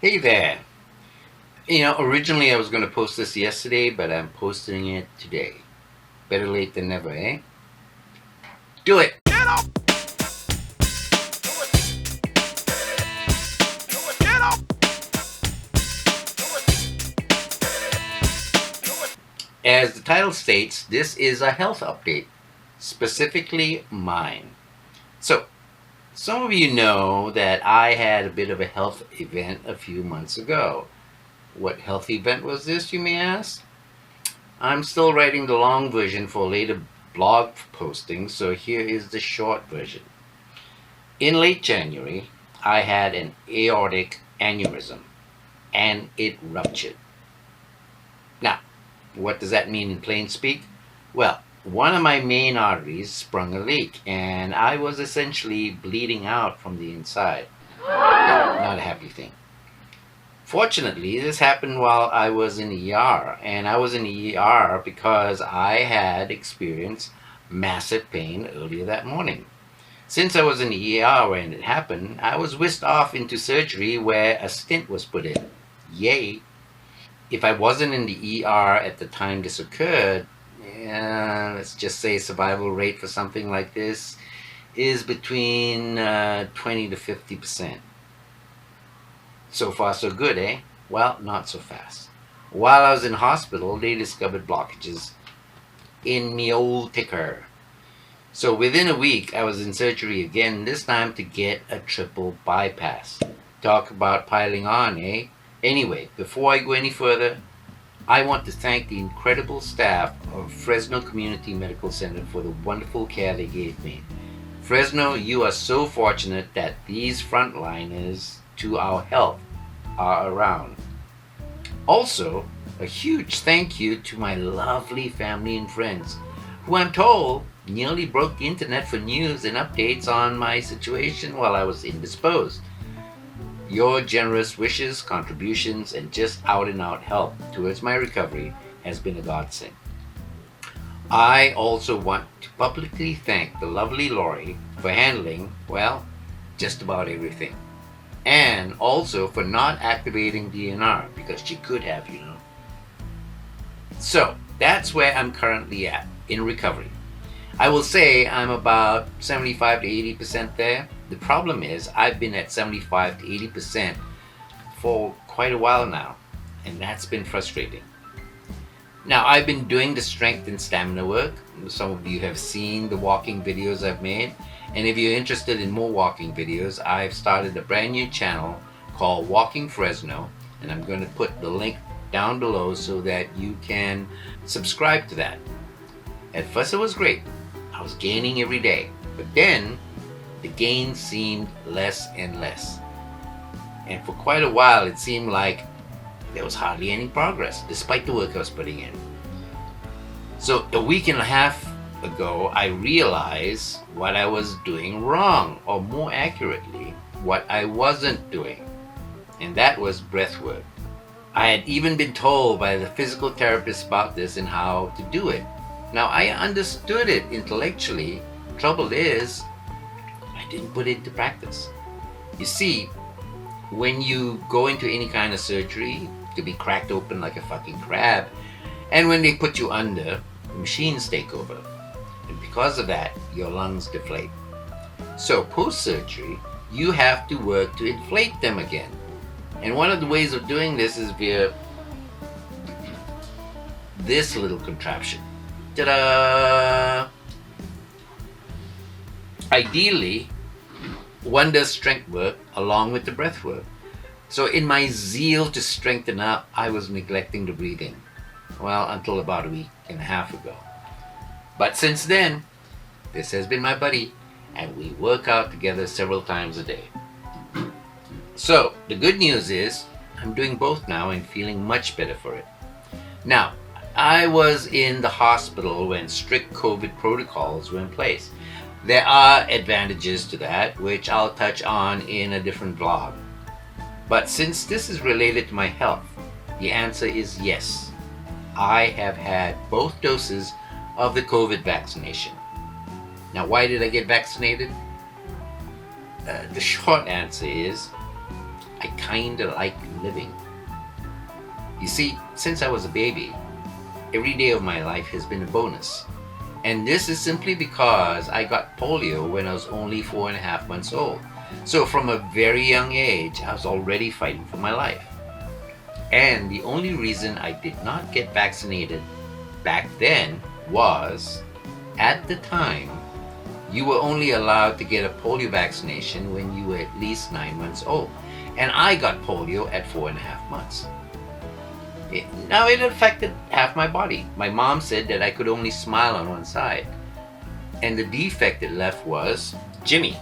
Hey there. Originally I was going to post this yesterday, but I'm posting it today. Better late than never, eh? Do it! As the title states, this is a health update, specifically mine. So, some of you know that I had a bit of a health event a few months ago. What health event was this, you may ask? I'm still writing the long version for later blog posting, so here is the short version. In late January, I had an aortic aneurysm and it ruptured. Now, what does that mean in plain speak? Well, one of my main arteries sprung a leak and I was essentially bleeding out from the inside. Not a happy thing. Fortunately, this happened while I was in ER, and I was in ER because I had experienced massive pain earlier that morning. Since I was in the ER when it happened, I was whisked off into surgery where a stent was put in. Yay! If I wasn't in the ER at the time this occurred, let's just say survival rate for something like this is between 20 to 50%. So far, so good, eh? Well, not so fast. While I was in hospital, they discovered blockages in me old ticker. So within a week, I was in surgery again, this time to get a triple bypass. Talk about piling on, eh? Anyway, before I go any further, I want to thank the incredible staff of Fresno Community Medical Center for the wonderful care they gave me. Fresno, you are so fortunate that these frontliners to our health are around. Also, a huge thank you to my lovely family and friends, who I'm told nearly broke the internet for news and updates on my situation while I was indisposed. Your generous wishes, contributions, and just out and out help towards my recovery has been a godsend. I also want to publicly thank the lovely Lori for handling, well, just about everything. And also for not activating DNR because she could have. So that's where I'm currently at in recovery. I will say I'm about 75 to 80% there. The problem is I've been at 75 to 80% for quite a while now, and that's been frustrating. Now, I've been doing the strength and stamina work. Some of you have seen the walking videos I've made. And if you're interested in more walking videos, I've started a brand new channel called Walking Fresno. And I'm going to put the link down below so that you can subscribe to that. At first it was great. I was gaining every day. But then the gain seemed less and less. And for quite a while it seemed like there was hardly any progress, despite the work I was putting in. So a week and a half ago, I realized what I was doing wrong, or more accurately, what I wasn't doing. And that was breath work. I had even been told by the physical therapist about this and how to do it. Now, I understood it intellectually. Trouble is, I didn't put it into practice. You see, when you go into any kind of surgery, to be cracked open like a fucking crab, and when they put you under, machines take over. And because of that, your lungs deflate. So post-surgery, you have to work to inflate them again. And one of the ways of doing this is via this little contraption. Ta-da! Ideally, one does strength work along with the breath work. So in my zeal to strengthen up, I was neglecting the breathing. Well, until about a week and a half ago. But since then, this has been my buddy, and we work out together several times a day. So, the good news is, I'm doing both now and feeling much better for it. Now, I was in the hospital when strict COVID protocols were in place. There are advantages to that, which I'll touch on in a different vlog. But since this is related to my health, the answer is yes. I have had both doses of the COVID vaccination. Now, why did I get vaccinated? The short answer is I kinda like living. You see, since I was a baby, every day of my life has been a bonus. And this is simply because I got polio when I was only 4.5 months old. So from a very young age, I was already fighting for my life. And the only reason I did not get vaccinated back then was, at the time, you were only allowed to get a polio vaccination when you were at least 9 months old. And I got polio at 4.5 months. Now it affected half my body. My mom said that I could only smile on one side. And the defect it left was Jimmy.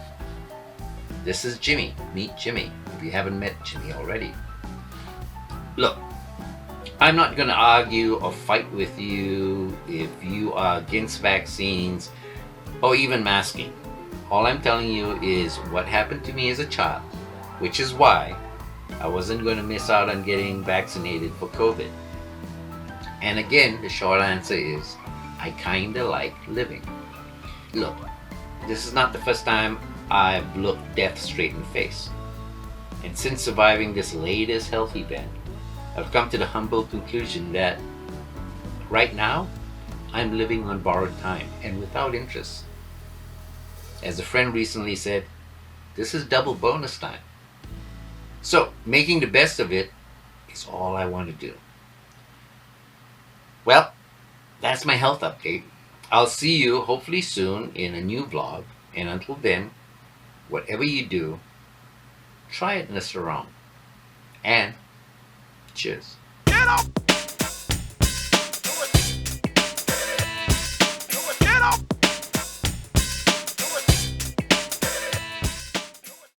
This is Jimmy. Meet Jimmy, if you haven't met Jimmy already. Look, I'm not going to argue or fight with you if you are against vaccines or even masking. All I'm telling you is what happened to me as a child, which is why I wasn't going to miss out on getting vaccinated for COVID. And again, the short answer is I kinda like living. Look, this is not the first time I've looked death straight in the face. And since surviving this latest health event, I've come to the humble conclusion that right now, I'm living on borrowed time and without interest. As a friend recently said, this is double bonus time. So, making the best of it is all I want to do. Well, that's my health update. I'll see you hopefully soon in a new vlog. And until then, whatever you do, try it in a sarong. And cheers. Get up!